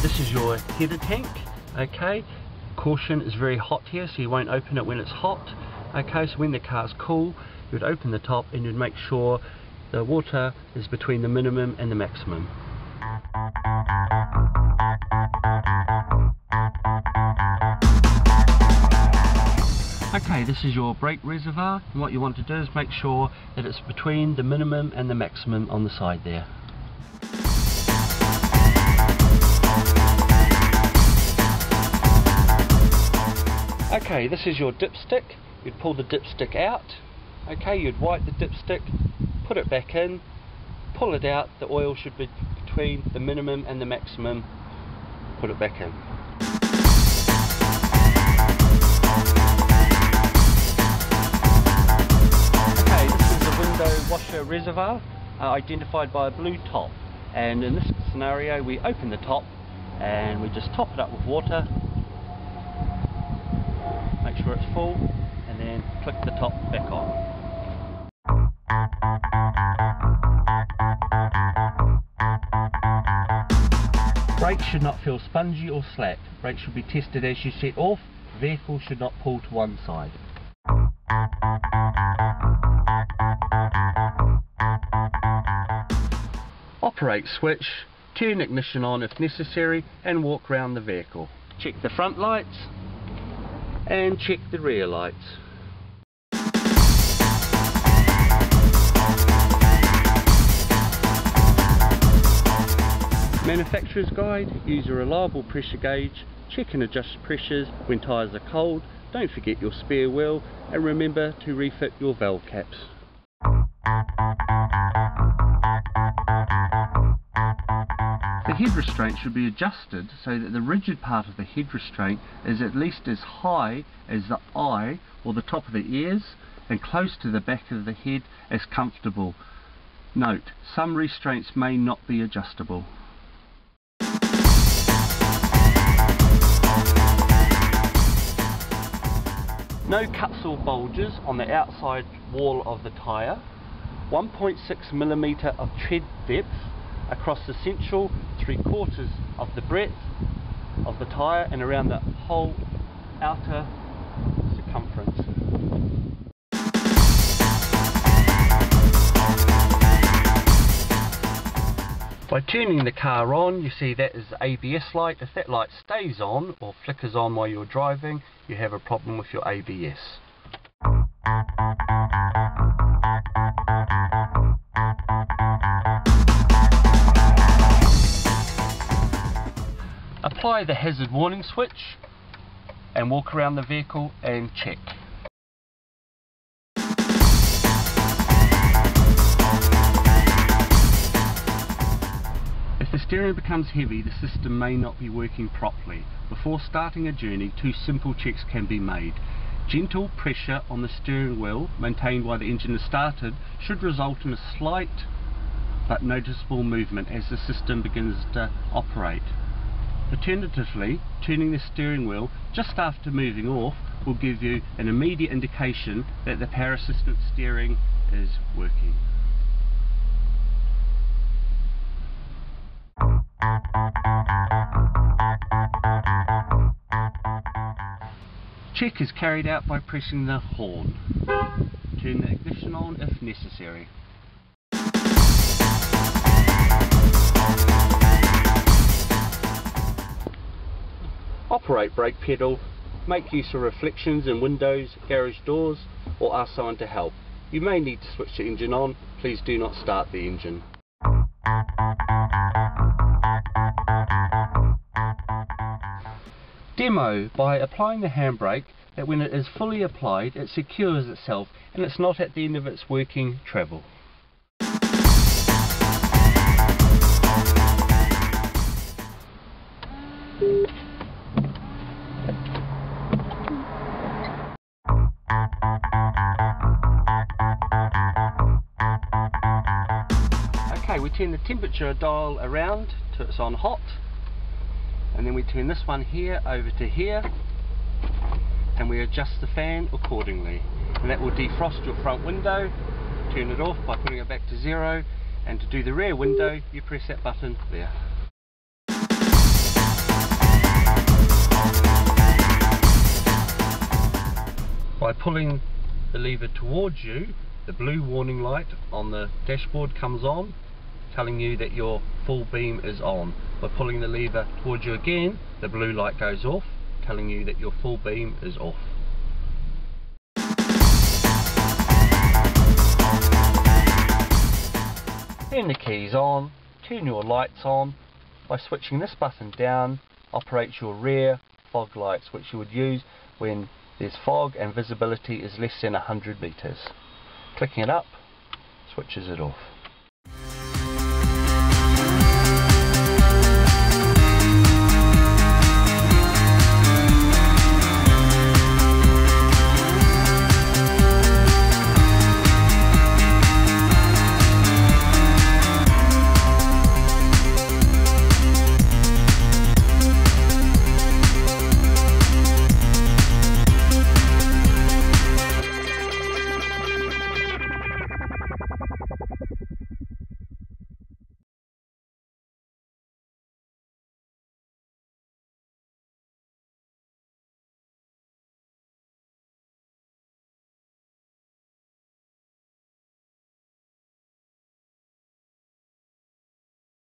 this is your header tank. Okay, caution, it's very hot here, so you won't open it when it's hot. Okay, so when the car's cool, you would open the top and you'd make sure the water is between the minimum and the maximum. Okay, this is your brake reservoir, and what you want to do is make sure that it's between the minimum and the maximum on the side there. Okay, this is your dipstick. You'd pull the dipstick out. Okay, you'd wipe the dipstick, put it back in, pull it out. The oil should be between the minimum and the maximum. Put it back in. Okay, this is the window washer reservoir identified by a blue top. And in this scenario, we open the top and we just top it up with water. Make sure it's full, and then click the top back on. Brakes should not feel spongy or slack. Brakes should be tested as you set off. Vehicle should not pull to one side. Operate switch, turn ignition on if necessary, and walk around the vehicle. Check the front lights and check the rear lights. Manufacturer's guide, use a reliable pressure gauge, check and adjust pressures when tyres are cold, don't forget your spare wheel, and remember to refit your valve caps. The head restraint should be adjusted so that the rigid part of the head restraint is at least as high as the eye or the top of the ears, and close to the back of the head as comfortable. Note, some restraints may not be adjustable. No cuts or bulges on the outside wall of the tyre. 1.6mm of tread depth across the central 3/4 of the breadth of the tyre and around the whole outer circumference. By turning the car on, you see that is the ABS light. If that light stays on or flickers on while you're driving, you have a problem with your ABS. Apply the hazard warning switch and walk around the vehicle and check. If the steering becomes heavy, the system may not be working properly. Before starting a journey, 2 simple checks can be made. Gentle pressure on the steering wheel, maintained while the engine is started, should result in a slight but noticeable movement as the system begins to operate. Alternatively, turning the steering wheel just after moving off will give you an immediate indication that the power assistant steering is working. Check is carried out by pressing the horn. Turn the ignition on if necessary. Operate brake pedal, make use of reflections in windows, garage doors, or ask someone to help. You may need to switch the engine on. Please do not start the engine. Demo by applying the handbrake, that when it is fully applied it secures itself and it's not at the end of its working travel. Okay, we turn the temperature dial around till it's on hot, and then we turn this one here over to here, and we adjust the fan accordingly, and that will defrost your front window. Turn it off by putting it back to 0, and to do the rear window you press that button there. By pulling the lever towards you, the blue warning light on the dashboard comes on, telling you that your full beam is on. By pulling the lever towards you again, the blue light goes off, telling you that your full beam is off. Turn the keys on, turn your lights on. By switching this button down, operates your rear fog lights, which you would use when there's fog and visibility is less than 100 meters. Clicking it up switches it off.